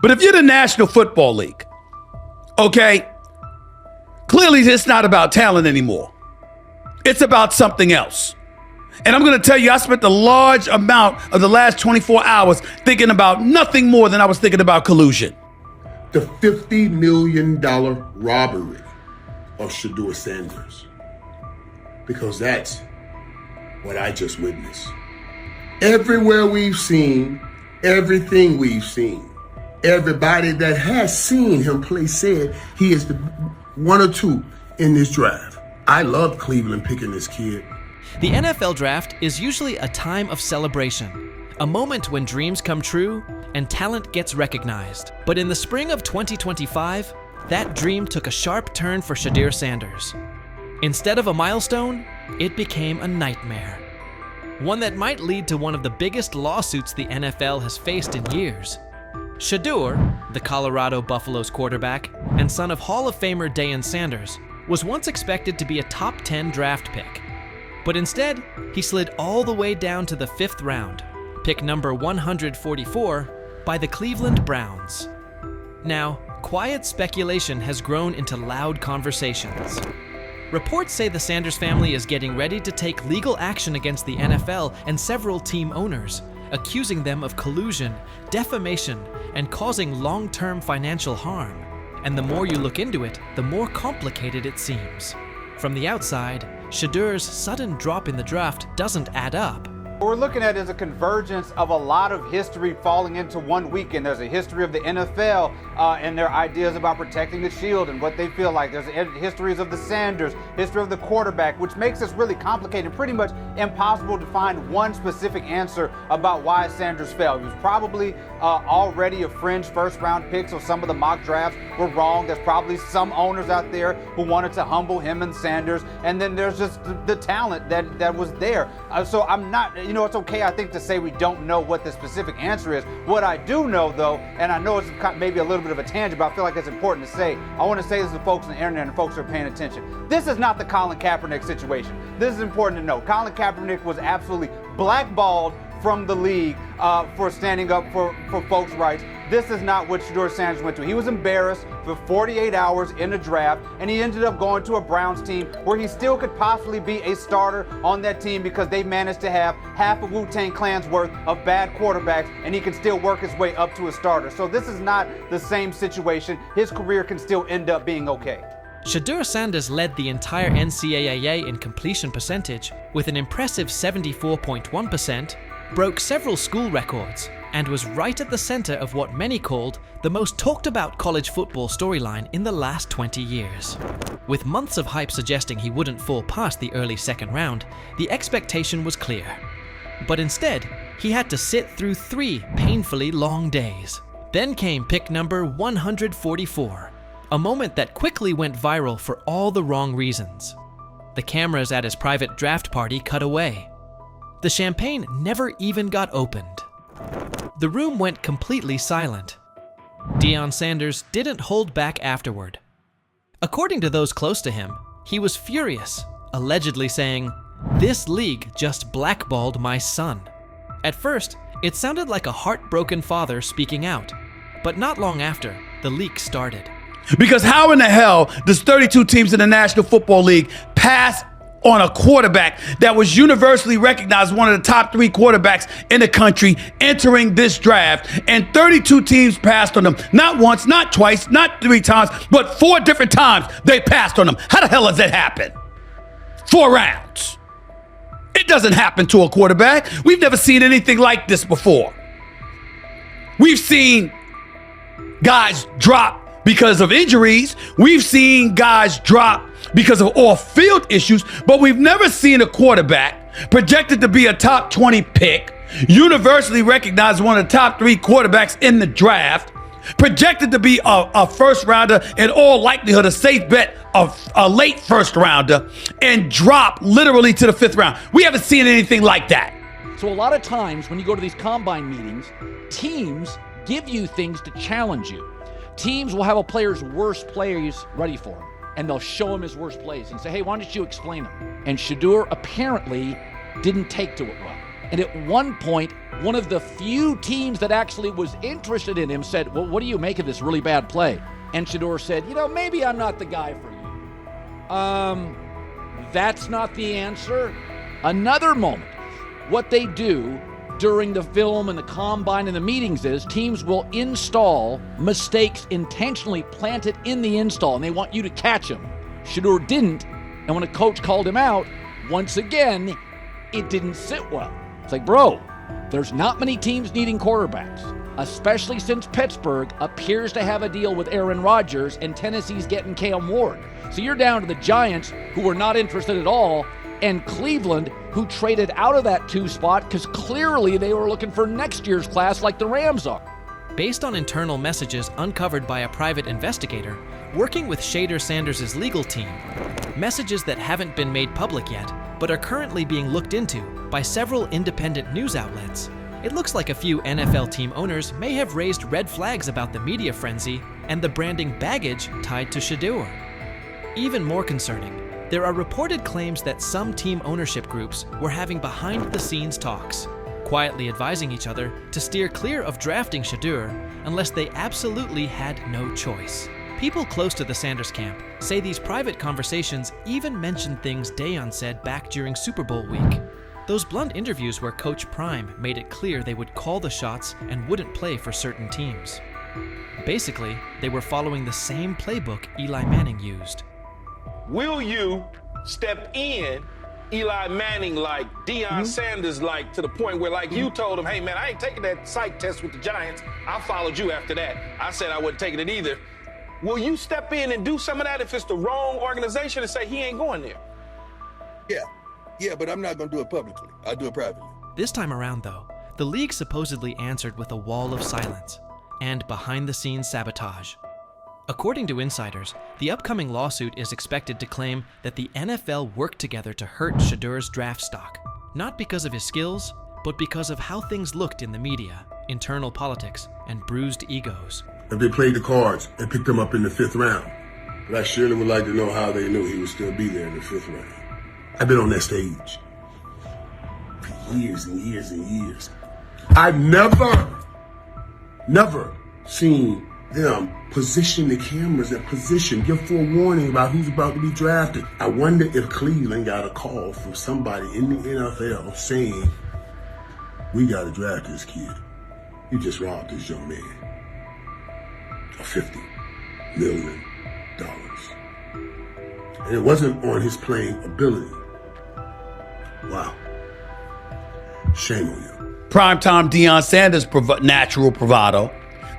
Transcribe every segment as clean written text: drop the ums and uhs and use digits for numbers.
But if you're the National Football League, okay, clearly it's not about talent anymore. It's about something else. And I'm going to tell you, I spent a large amount of the last 24 hours thinking about nothing more than I was thinking about collusion. The $50 million robbery of Shedeur Sanders. Because that's what I just witnessed. Everywhere we've seen, everything we've seen, everybody that has seen him play said he is the one or two in this draft. I love Cleveland picking this kid. The NFL draft is usually a time of celebration, a moment when dreams come true and talent gets recognized. But in the spring of 2025, that dream took a sharp turn for Shedeur Sanders. Instead of a milestone, it became a nightmare. One that might lead to one of the biggest lawsuits the NFL has faced in years. Shedeur, the Colorado Buffaloes quarterback and son of Hall of Famer Deion Sanders, was once expected to be a top 10 draft pick. But instead, he slid all the way down to the 5th round, pick number 144, by the Cleveland Browns. Now, quiet speculation has grown into loud conversations. Reports say the Sanders family is getting ready to take legal action against the NFL and several team owners, accusing them of collusion, defamation, and causing long-term financial harm. And the more you look into it, the more complicated it seems. From the outside, Shedeur's sudden drop in the draft doesn't add up. What we're looking at is a convergence of a lot of history falling into one weekend. There's a history of the NFL and their ideas about protecting the shield and what they feel like. There's histories of the Sanders, history of the quarterback, which makes this really complicated and pretty much impossible to find one specific answer about why Sanders fell. He was probably already a fringe first-round pick, so some of the mock drafts were wrong. There's probably some owners out there who wanted to humble him and Sanders, and then there's just the talent that was there. So I'm not, it's okay, I think, to say we don't know what the specific answer is. What I do know, though, and I know it's maybe a little bit of a tangent, but I feel like it's important to say, I want to say this to folks on the internet and folks who are paying attention. This is not the Colin Kaepernick situation. This is important to know. Colin Kaepernick was absolutely blackballed from the league for standing up for folks' rights. This is not what Shedeur Sanders went to. He was embarrassed for 48 hours in the draft, and he ended up going to a Browns team where he still could possibly be a starter on that team because they managed to have half of Wu-Tang Clan's worth of bad quarterbacks, and he can still work his way up to a starter. So this is not the same situation. His career can still end up being okay. Shedeur Sanders led the entire NCAA in completion percentage with an impressive 74.1%, broke several school records, and was right at the center of what many called the most talked about college football storyline in the last 20 years. With months of hype suggesting he wouldn't fall past the early second round, the expectation was clear. But instead, he had to sit through 3 painfully long days. Then came pick number 144, a moment that quickly went viral for all the wrong reasons. The cameras at his private draft party cut away. The champagne never even got opened. The room went completely silent. Deion Sanders didn't hold back afterward. According to those close to him, he was furious, allegedly saying, "This league just blackballed my son." At first, it sounded like a heartbroken father speaking out, but not long after, the leak started. Because how in the hell does 32 teams in the National Football League pass on a quarterback that was universally recognized one of the top 3 quarterbacks in the country entering this draft, and 32 teams passed on him? Not once, not twice, not 3 times, but 4 different times they passed on him. How the hell does that happen? 4 rounds. It doesn't happen to a quarterback. We've never seen anything like this before. We've seen guys drop because of injuries. We've seen guys drop because of off-field issues, but we've never seen a quarterback projected to be a top 20 pick, universally recognized one of the top 3 quarterbacks in the draft, projected to be a first rounder, in all likelihood a safe bet of a late first rounder, and drop literally to the 5th round. We haven't seen anything like that. So a lot of times when you go to these combine meetings, teams give you things to challenge you. Teams will have a player's worst plays ready for him, and they'll show him his worst plays and say, "Hey, why don't you explain them?" And Shedeur apparently didn't take to it well. And at one point, one of the few teams that actually was interested in him said, well, what do you make of this really bad play? And Shedeur said, maybe I'm not the guy for you. That's not the answer. Another moment. What they do during the film and the combine and the meetings is teams will install mistakes intentionally planted in the install, and they want you to catch them. Shedeur didn't, and when a coach called him out, once again, it didn't sit well. It's like, bro, there's not many teams needing quarterbacks, especially since Pittsburgh appears to have a deal with Aaron Rodgers and Tennessee's getting Cam Ward. So you're down to the Giants, who were not interested at all, and Cleveland, who traded out of that 2 spot because clearly they were looking for next year's class like the Rams are. Based on internal messages uncovered by a private investigator working with Shedeur Sanders' legal team, messages that haven't been made public yet but are currently being looked into by several independent news outlets, it looks like a few NFL team owners may have raised red flags about the media frenzy and the branding baggage tied to Shedeur. Even more concerning, there are reported claims that some team ownership groups were having behind-the-scenes talks, quietly advising each other to steer clear of drafting Shedeur unless they absolutely had no choice. People close to the Sanders camp say these private conversations even mentioned things Deion said back during Super Bowl week. Those blunt interviews where Coach Prime made it clear they would call the shots and wouldn't play for certain teams. Basically, they were following the same playbook Eli Manning used. Will you step in Eli Manning like, Deion Sanders like, to the point where like you told him, hey man, I ain't taking that psych test with the Giants. I followed you after that. I said I wasn't taking it either. Will you step in and do some of that if it's the wrong organization and say he ain't going there? Yeah, but I'm not going to do it publicly. I'll do it privately. This time around, though, the league supposedly answered with a wall of silence and behind-the-scenes sabotage. According to insiders, the upcoming lawsuit is expected to claim that the NFL worked together to hurt Shedeur's draft stock, not because of his skills, but because of how things looked in the media, internal politics, and bruised egos. If they played the cards and picked him up in the 5th round, but I surely would like to know how they knew he would still be there in the 5th round. I've been on that stage for years and years and years. I've never seen them position the cameras in position, give forewarning about who's about to be drafted. I wonder if Cleveland got a call from somebody in the NFL saying, we got to draft this kid. You just robbed this young man of $50 million. And it wasn't on his playing ability. Wow. Shame on you. Primetime Deion Sanders' natural bravado,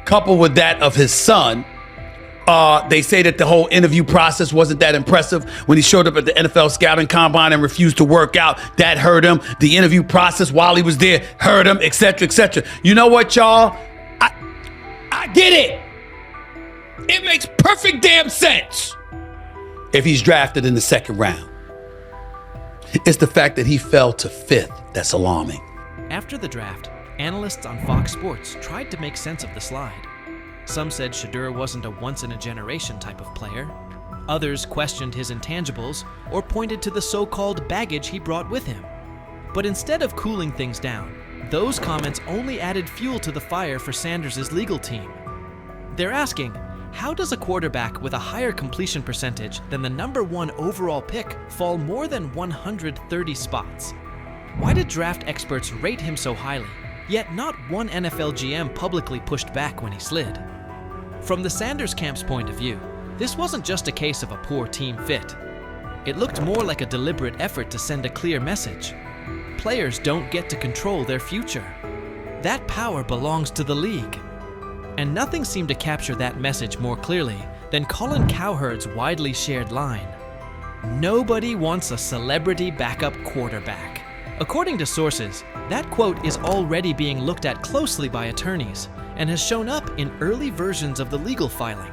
coupled with that of his son. They say that the whole interview process wasn't that impressive when he showed up at the NFL scouting combine and refused to work out. That hurt him. The interview process while he was there hurt him, etc., etc. You know what, y'all? I get it. It makes perfect damn sense if he's drafted in the 2nd round. It's the fact that he fell to 5th that's alarming. After the draft, analysts on Fox Sports tried to make sense of the slide. Some said Shedeur wasn't a once-in-a-generation type of player. Others questioned his intangibles or pointed to the so-called baggage he brought with him. But instead of cooling things down, those comments only added fuel to the fire for Sanders' legal team. They're asking, how does a quarterback with a higher completion percentage than the #1 overall pick fall more than 130 spots? Why did draft experts rate him so highly, yet not one NFL GM publicly pushed back when he slid? From the Sanders camp's point of view, this wasn't just a case of a poor team fit. It looked more like a deliberate effort to send a clear message. Players don't get to control their future. That power belongs to the league. And nothing seemed to capture that message more clearly than Colin Cowherd's widely shared line: "Nobody wants a celebrity backup quarterback." According to sources, that quote is already being looked at closely by attorneys and has shown up in early versions of the legal filing.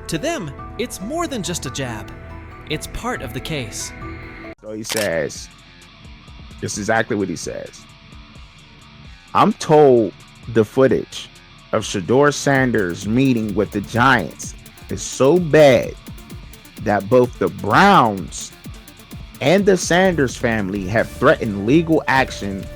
To them, it's more than just a jab. It's part of the case. So he says, this is exactly what he says. I'm told the footage of Shedeur Sanders meeting with the Giants is so bad that both the Browns and the Sanders family have threatened legal action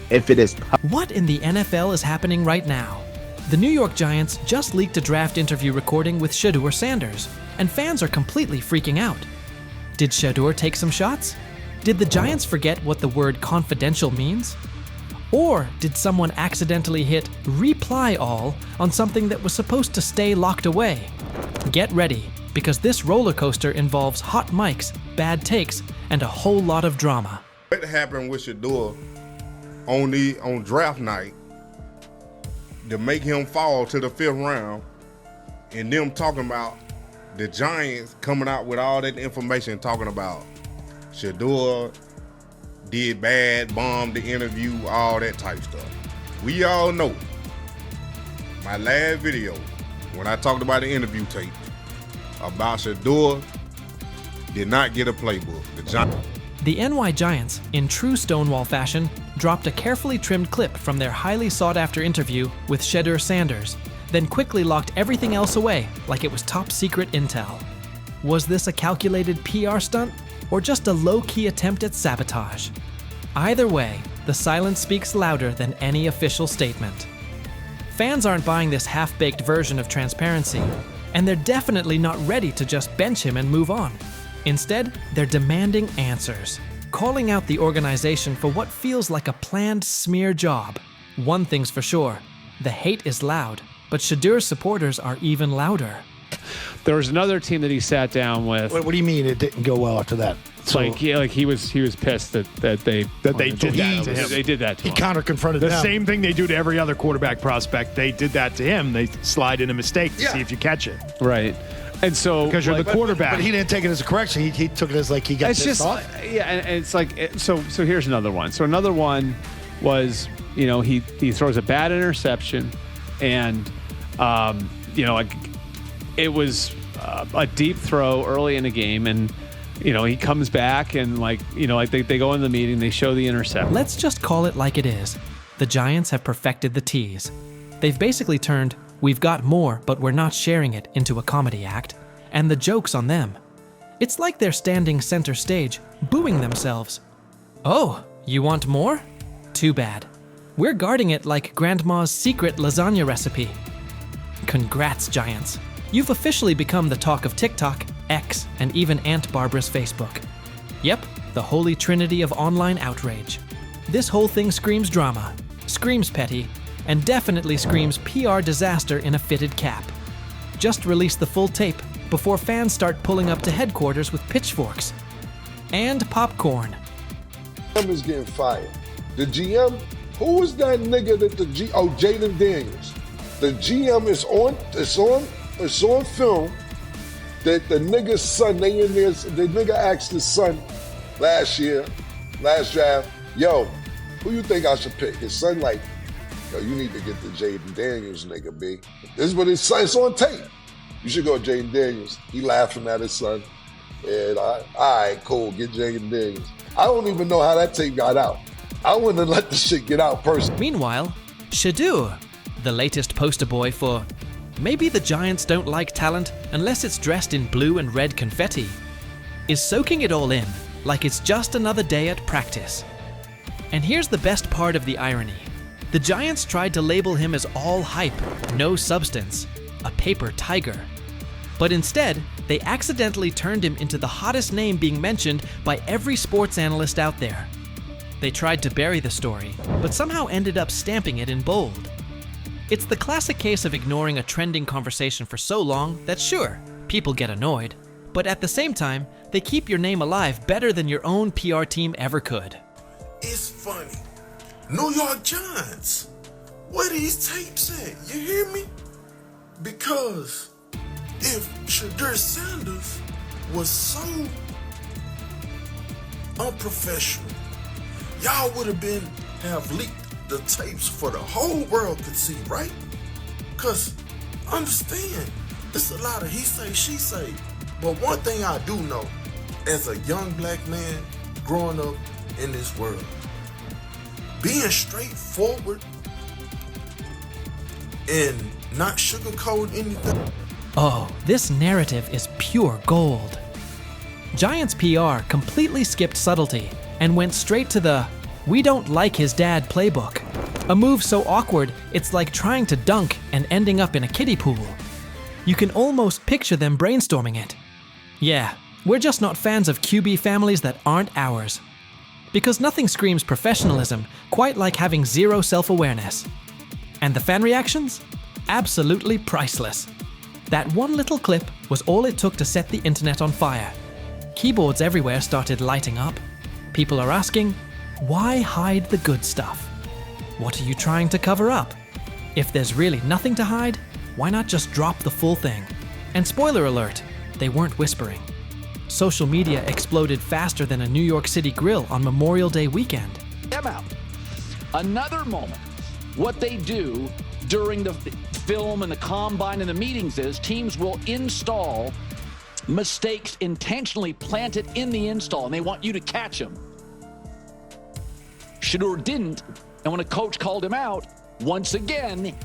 if it is What in the NFL is happening right now? The New York Giants just leaked a draft interview recording with Shedeur Sanders, and fans are completely freaking out. Did Shedeur take some shots? Did the Giants forget what the word confidential means? Or did someone accidentally hit reply all on something that was supposed to stay locked away? Get ready, because this roller coaster involves hot mics, bad takes, and a whole lot of drama. What happened with Shedeur on draft night to make him fall to the 5th round, and them talking about the Giants coming out with all that information talking about Shedeur did bad, bombed the interview, all that type stuff. We all know my last video when I talked about the interview tape about Shedeur did not get a playbook. The NY Giants, in true Stonewall fashion, dropped a carefully trimmed clip from their highly sought-after interview with Shedeur Sanders, then quickly locked everything else away like it was top-secret intel. Was this a calculated PR stunt, or just a low-key attempt at sabotage? Either way, the silence speaks louder than any official statement. Fans aren't buying this half-baked version of transparency, and they're definitely not ready to just bench him and move on. Instead, they're demanding answers, calling out the organization for what feels like a planned smear job. One thing's for sure, the hate is loud, but Shedeur's supporters are even louder. There was another team that he sat down with. What do you mean it didn't go well after that? So, he was pissed that they did that to him. They did that to him. He counter-confronted The them. same thing they do to every other quarterback prospect. They did that to him. They slide in a mistake to see if you catch it. Right. And so because you're the quarterback. But he didn't take it as a correction. He took it as like he got pissed off. Yeah, and it's like so here's another one. So another one was, he throws a bad interception, and it was a deep throw early in the game, and he comes back and they go in the meeting, they show the interception. Let's just call it like it is. The Giants have perfected the tease. They've basically turned "we've got more, but we're not sharing it" into a comedy act, and the joke's on them. It's like they're standing center stage, booing themselves. Oh, you want more? Too bad. We're guarding it like Grandma's secret lasagna recipe. Congrats, Giants. You've officially become the talk of TikTok, X, and even Aunt Barbara's Facebook. Yep, the holy trinity of online outrage. This whole thing screams drama, screams petty, and definitely screams PR disaster in a fitted cap. Just release the full tape before fans start pulling up to headquarters with pitchforks. And popcorn. GM is getting fired. The GM, who is that nigga that Jaden Daniels. The GM is on film that the nigga's son, the nigga asked his son last draft, yo, who you think I should pick? His son like, yo, you need to get the Jaden Daniels nigga, B. This is what his son, it's on tape. You should go Jaden Daniels. He laughing at his son. And all right, cool, get Jaden Daniels. I don't even know how that tape got out. I wouldn't have let the shit get out personally. Meanwhile, Shedeur, the latest poster boy for maybe the Giants don't like talent unless it's dressed in blue and red confetti, is soaking it all in like it's just another day at practice. And here's the best part of the irony. The Giants tried to label him as all hype, no substance, a paper tiger. But instead, they accidentally turned him into the hottest name being mentioned by every sports analyst out there. They tried to bury the story, but somehow ended up stamping it in bold. It's the classic case of ignoring a trending conversation for so long that sure, people get annoyed, but at the same time, they keep your name alive better than your own PR team ever could. It's funny. New York Giants, where these tapes at? You hear me? Because if Shedeur Sanders was so unprofessional, y'all would have leaked the tapes for the whole world could see, right? Cause understand, it's a lot of he say, she say. But one thing I do know, as a young black man growing up in this world, being straightforward and not sugarcoat anything. Oh, this narrative is pure gold. Giants PR completely skipped subtlety and went straight to the "We don't like his dad" playbook. A move so awkward, it's like trying to dunk and ending up in a kiddie pool. You can almost picture them brainstorming it. Yeah, we're just not fans of QB families that aren't ours. Because nothing screams professionalism quite like having zero self-awareness. And the fan reactions? Absolutely priceless. That one little clip was all it took to set the internet on fire. Keyboards everywhere started lighting up. People are asking, why hide the good stuff? What are you trying to cover up? If there's really nothing to hide, why not just drop the full thing? And spoiler alert, they weren't whispering. Social media exploded faster than a New York City grill on Memorial Day weekend. Them out. Another moment. What they do during the film and the combine and the meetings is teams will install mistakes intentionally planted in the install, and they want you to catch them. Shedeur didn't, and when a coach called him out, once again,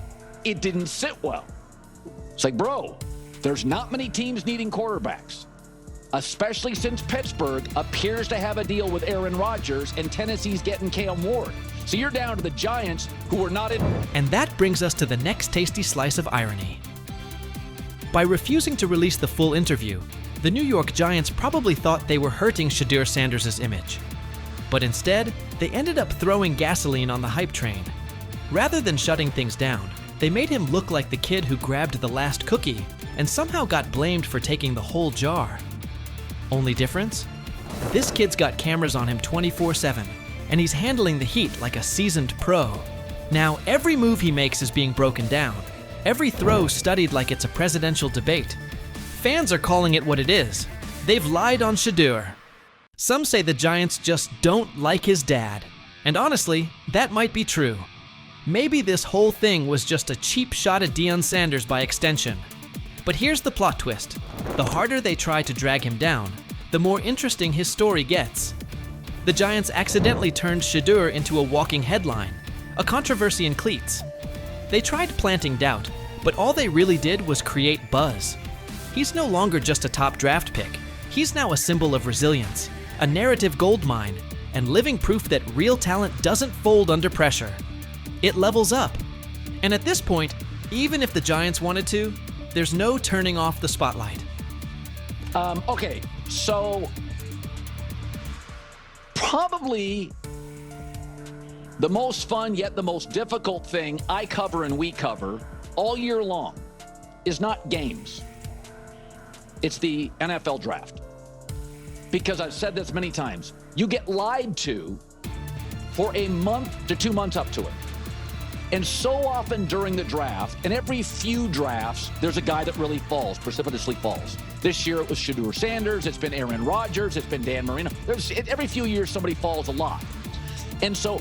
it didn't sit well. It's like, bro, there's not many teams needing quarterbacks, especially since Pittsburgh appears to have a deal with Aaron Rodgers and Tennessee's getting Cam Ward. So you're down to the Giants, who are not in. And that brings us to the next tasty slice of irony. By refusing to release the full interview, the New York Giants probably thought they were hurting Shedeur Sanders' image. But instead, they ended up throwing gasoline on the hype train. Rather than shutting things down, they made him look like the kid who grabbed the last cookie and somehow got blamed for taking the whole jar. Only difference? This kid's got cameras on him 24/7, and he's handling the heat like a seasoned pro. Now, every move he makes is being broken down, every throw studied like it's a presidential debate. Fans are calling it what it is. They've lied on Shedeur. Some say the Giants just don't like his dad. And honestly, that might be true. Maybe this whole thing was just a cheap shot at Deion Sanders by extension. But here's the plot twist. The harder they try to drag him down, the more interesting his story gets. The Giants accidentally turned Shedeur into a walking headline, a controversy in cleats. They tried planting doubt, but all they really did was create buzz. He's no longer just a top draft pick. He's now a symbol of resilience, a narrative goldmine, and living proof that real talent doesn't fold under pressure. It levels up. And at this point, even if the Giants wanted to, there's no turning off the spotlight. Okay, so probably the most fun yet the most difficult thing I cover and we cover all year long is not games. It's the NFL draft. Because I've said this many times, you get lied to for a month to 2 months up to it. And so often during the draft, and every few drafts, there's a guy that really falls, precipitously falls. This year it was Shedeur Sanders, it's been Aaron Rodgers, it's been Dan Marino. Every few years somebody falls a lot. And so,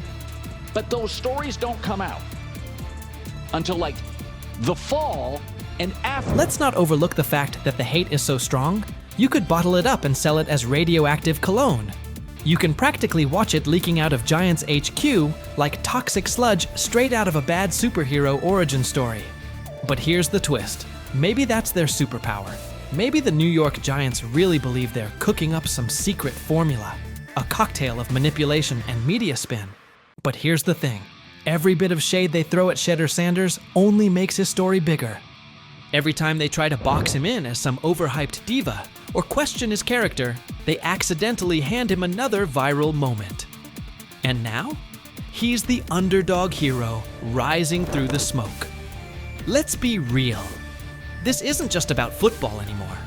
but those stories don't come out until like the fall and after. Let's not overlook the fact that the hate is so strong, you could bottle it up and sell it as radioactive cologne. You can practically watch it leaking out of Giants HQ like toxic sludge straight out of a bad superhero origin story. But here's the twist. Maybe that's their superpower. Maybe the New York Giants really believe they're cooking up some secret formula, a cocktail of manipulation and media spin. But here's the thing. Every bit of shade they throw at Shedeur Sanders only makes his story bigger. Every time they try to box him in as some overhyped diva or question his character, they accidentally hand him another viral moment. And now, he's the underdog hero rising through the smoke. Let's be real. This isn't just about football anymore.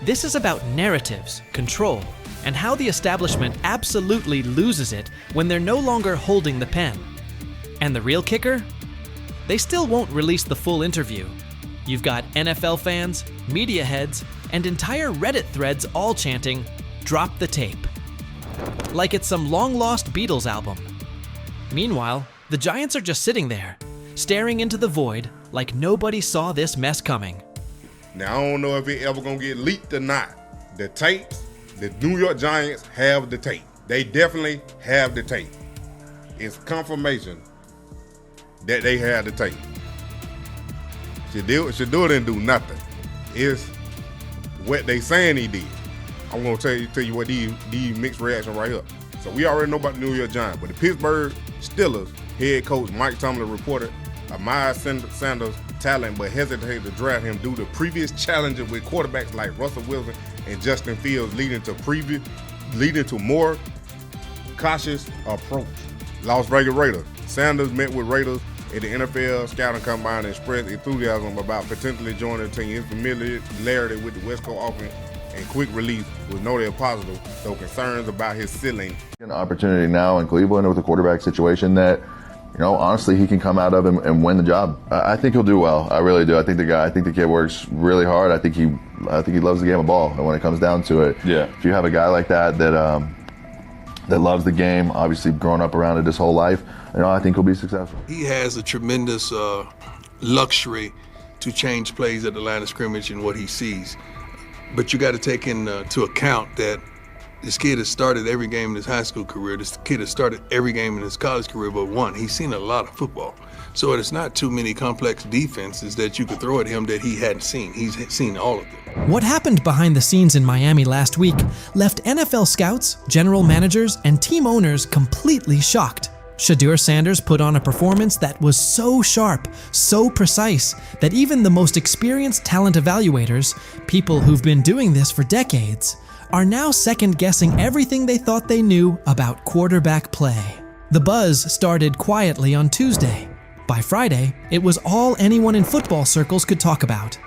This is about narratives, control, and how the establishment absolutely loses it when they're no longer holding the pen. And the real kicker? They still won't release the full interview. You've got NFL fans, media heads, and entire Reddit threads all chanting, "Drop the tape." Like it's some long-lost Beatles album. Meanwhile, the Giants are just sitting there, staring into the void like nobody saw this mess coming. Now, I don't know if it ever gonna get leaked or not. The tapes, the New York Giants have the tape. They definitely have the tape. It's confirmation that they have the tape. Shedeur didn't do nothing. It's what they saying he did. I'm gonna tell you what these mixed reactions right here. So we already know about the New York Giants. But the Pittsburgh Steelers head coach Mike Tomlin reported Miles Sanders' talent, but hesitated to draft him due to previous challenges with quarterbacks like Russell Wilson and Justin Fields, leading to more cautious approach. Las Vegas Raiders. Sanders met with Raiders at the NFL Scouting Combine and expressed enthusiasm about potentially joining the team. His familiarity with the West Coast offense and quick release was noted positive, though concerns about his ceiling. An opportunity now in Cleveland with a quarterback situation that, honestly, he can come out of and win the job. I think he'll do well. I really do. I think the kid works really hard. I think he loves the game of ball. And when it comes down to it, if you have a guy like that loves the game, obviously growing up around it his whole life, I think he'll be successful. He has a tremendous luxury to change plays at the line of scrimmage and what he sees. But you got to take into account that this kid has started every game in his high school career. This kid has started every game in his college career but one. He's seen a lot of football. So it's not too many complex defenses that you could throw at him that he hadn't seen. He's seen all of them. What happened behind the scenes in Miami last week left NFL scouts, general managers, and team owners completely shocked. Shedeur Sanders put on a performance that was so sharp, so precise, that even the most experienced talent evaluators, people who've been doing this for decades, are now second-guessing everything they thought they knew about quarterback play. The buzz started quietly on Tuesday. By Friday, it was all anyone in football circles could talk about.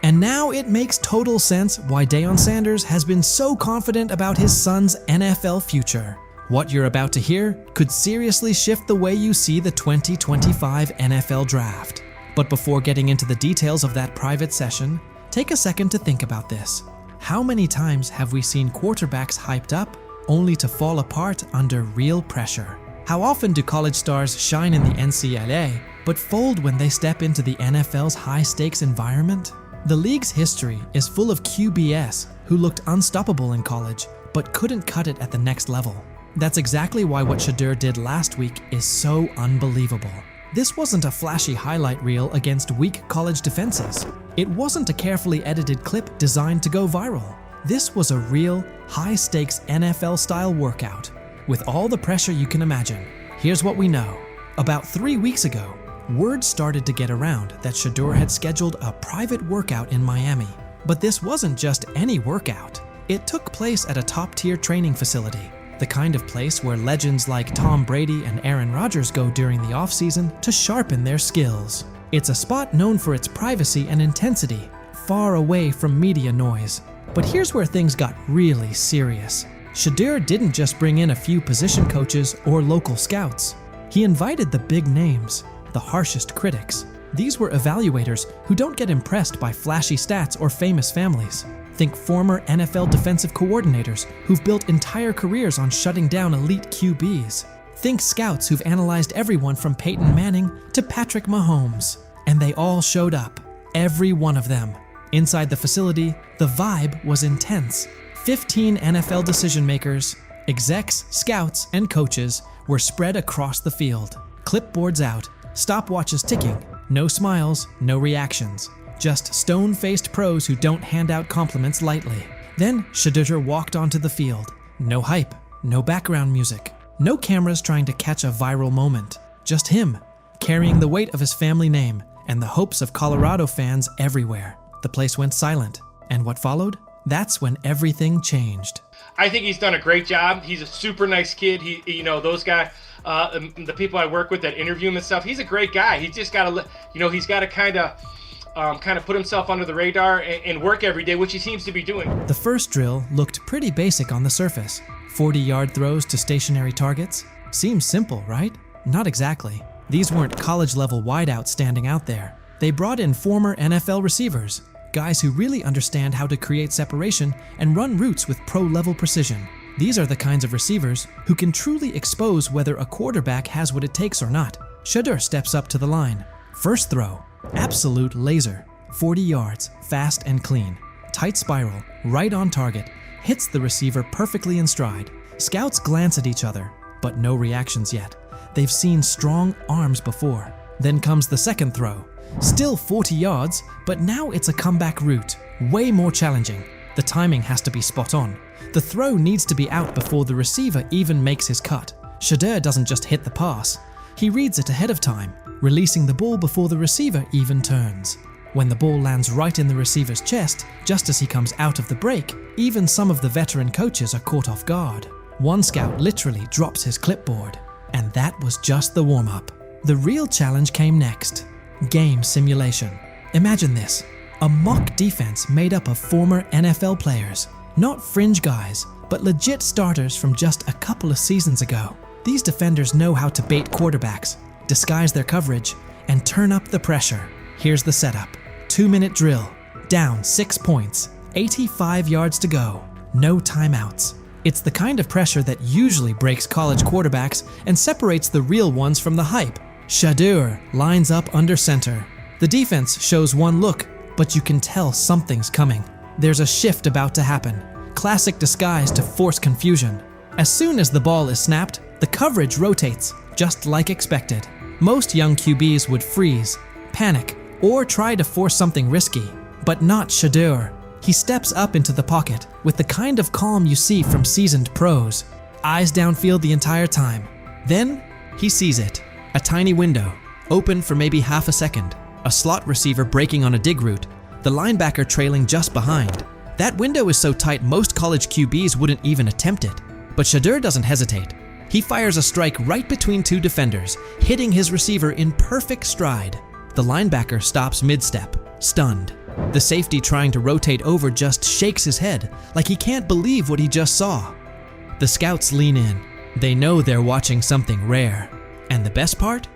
And now it makes total sense why Deion Sanders has been so confident about his son's NFL future. What you're about to hear could seriously shift the way you see the 2025 NFL Draft. But before getting into the details of that private session, take a second to think about this. How many times have we seen quarterbacks hyped up only to fall apart under real pressure? How often do college stars shine in the NCAA but fold when they step into the NFL's high-stakes environment? The league's history is full of QBs who looked unstoppable in college but couldn't cut it at the next level. That's exactly why what Shedeur did last week is so unbelievable. This wasn't a flashy highlight reel against weak college defenses. It wasn't a carefully edited clip designed to go viral. This was a real, high-stakes NFL-style workout, with all the pressure you can imagine. Here's what we know. About 3 weeks ago, word started to get around that Shedeur had scheduled a private workout in Miami. But this wasn't just any workout. It took place at a top-tier training facility, the kind of place where legends like Tom Brady and Aaron Rodgers go during the offseason to sharpen their skills. It's a spot known for its privacy and intensity, far away from media noise. But here's where things got really serious. Shedeur didn't just bring in a few position coaches or local scouts. He invited the big names, the harshest critics. These were evaluators who don't get impressed by flashy stats or famous families. Think former NFL defensive coordinators who've built entire careers on shutting down elite QBs. Think scouts who've analyzed everyone from Peyton Manning to Patrick Mahomes. And they all showed up, every one of them. Inside the facility, the vibe was intense. 15 NFL decision makers, execs, scouts, and coaches were spread across the field. Clipboards out, stopwatches ticking, no smiles, no reactions. Just stone-faced pros who don't hand out compliments lightly. Then Shedeur walked onto the field. No hype, no background music, no cameras trying to catch a viral moment. Just him, carrying the weight of his family name and the hopes of Colorado fans everywhere. The place went silent, and what followed? That's when everything changed. I think he's done a great job. He's a super nice kid. Those guys, the people I work with that interview him and stuff, he's a great guy. He's just got to, he's got to kind of put himself under the radar and work every day, which he seems to be doing. The first drill looked pretty basic on the surface. 40-yard throws to stationary targets. Seems simple, right? Not exactly. These weren't college-level wideouts standing out there. They brought in former NFL receivers, guys who really understand how to create separation and run routes with pro-level precision. These are the kinds of receivers who can truly expose whether a quarterback has what it takes or not. Shedeur steps up to the line. First throw, absolute laser. 40 yards, fast and clean. Tight spiral, right on target. Hits the receiver perfectly in stride. Scouts glance at each other, but no reactions yet. They've seen strong arms before. Then comes the second throw. Still 40 yards, but now it's a comeback route. Way more challenging. The timing has to be spot on. The throw needs to be out before the receiver even makes his cut. Shedeur doesn't just hit the pass. He reads it ahead of time, releasing the ball before the receiver even turns. When the ball lands right in the receiver's chest, just as he comes out of the break, even some of the veteran coaches are caught off guard. One scout literally drops his clipboard. And that was just the warm-up. The real challenge came next. Game simulation. Imagine this. A mock defense made up of former NFL players. Not fringe guys, but legit starters from just a couple of seasons ago. These defenders know how to bait quarterbacks, disguise their coverage, and turn up the pressure. Here's the setup. 2-minute drill. Down 6 points. 85 yards to go. No timeouts. It's the kind of pressure that usually breaks college quarterbacks and separates the real ones from the hype. Shedeur lines up under center. The defense shows one look, but you can tell something's coming. There's a shift about to happen. Classic disguise to force confusion. As soon as the ball is snapped, the coverage rotates, just like expected. Most young QBs would freeze, panic, or try to force something risky, but not Shedeur. He steps up into the pocket with the kind of calm you see from seasoned pros. Eyes downfield the entire time. Then, he sees it. A tiny window, open for maybe half a second. A slot receiver breaking on a dig route. The linebacker trailing just behind. That window is so tight most college QBs wouldn't even attempt it. But Shedeur doesn't hesitate. He fires a strike right between two defenders, hitting his receiver in perfect stride. The linebacker stops mid-step, stunned. The safety trying to rotate over just shakes his head, like he can't believe what he just saw. The scouts lean in. They know they're watching something rare. And the best part?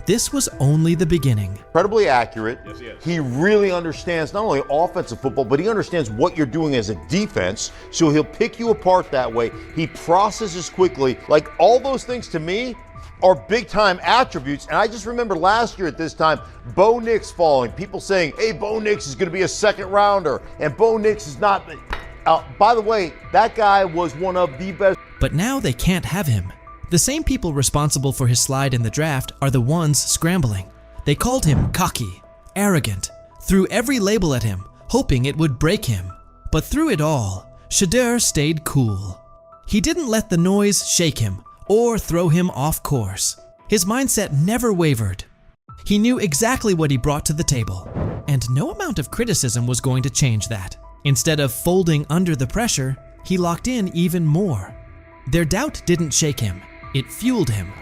This was only the beginning. Incredibly accurate. Yes, he really understands not only offensive football, but he understands what you're doing as a defense, so he'll pick you apart that way. He processes quickly. Like, all those things to me are big-time attributes. And I just remember last year at this time, Bo Nix falling. People saying, hey, Bo Nix is going to be a second-rounder, and Bo Nix is not. By the way, that guy was one of the best. But now they can't have him. The same people responsible for his slide in the draft are the ones scrambling. They called him cocky, arrogant, threw every label at him, hoping it would break him. But through it all, Shedeur stayed cool. He didn't let the noise shake him or throw him off course. His mindset never wavered. He knew exactly what he brought to the table, and no amount of criticism was going to change that. Instead of folding under the pressure, he locked in even more. Their doubt didn't shake him. It fueled him,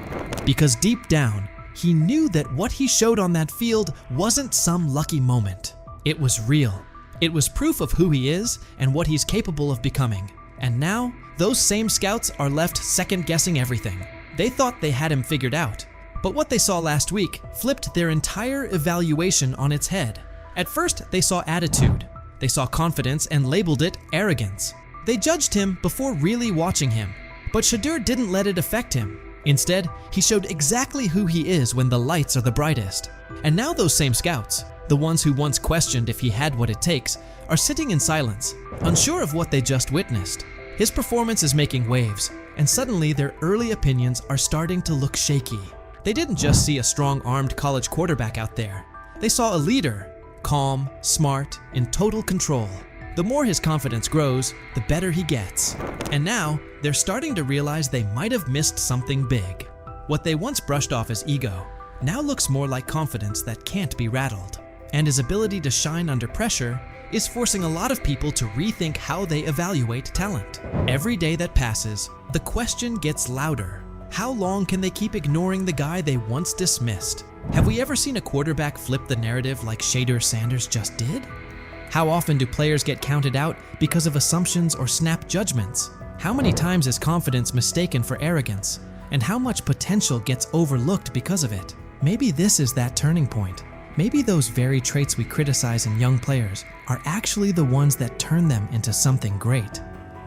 because deep down, he knew that what he showed on that field wasn't some lucky moment. It was real. It was proof of who he is and what he's capable of becoming. And now, those same scouts are left second-guessing everything. They thought they had him figured out, but what they saw last week flipped their entire evaluation on its head. At first, they saw attitude. They saw confidence and labeled it arrogance. They judged him before really watching him. But Shedeur didn't let it affect him. Instead, he showed exactly who he is when the lights are the brightest. And now those same scouts, the ones who once questioned if he had what it takes, are sitting in silence, unsure of what they just witnessed. His performance is making waves, and suddenly their early opinions are starting to look shaky. They didn't just see a strong-armed college quarterback out there. They saw a leader, calm, smart, in total control. The more his confidence grows, the better he gets. And now, they're starting to realize they might have missed something big. What they once brushed off as ego now looks more like confidence that can't be rattled. And his ability to shine under pressure is forcing a lot of people to rethink how they evaluate talent. Every day that passes, the question gets louder. How long can they keep ignoring the guy they once dismissed? Have we ever seen a quarterback flip the narrative like Shedeur Sanders just did? How often do players get counted out because of assumptions or snap judgments? How many times is confidence mistaken for arrogance? And how much potential gets overlooked because of it? Maybe this is that turning point. Maybe those very traits we criticize in young players are actually the ones that turn them into something great.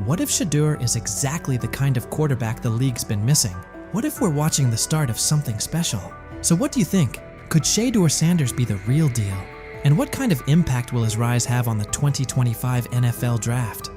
What if Shedeur is exactly the kind of quarterback the league's been missing? What if we're watching the start of something special? So what do you think? Could Shedeur Sanders be the real deal? And what kind of impact will his rise have on the 2025 NFL Draft?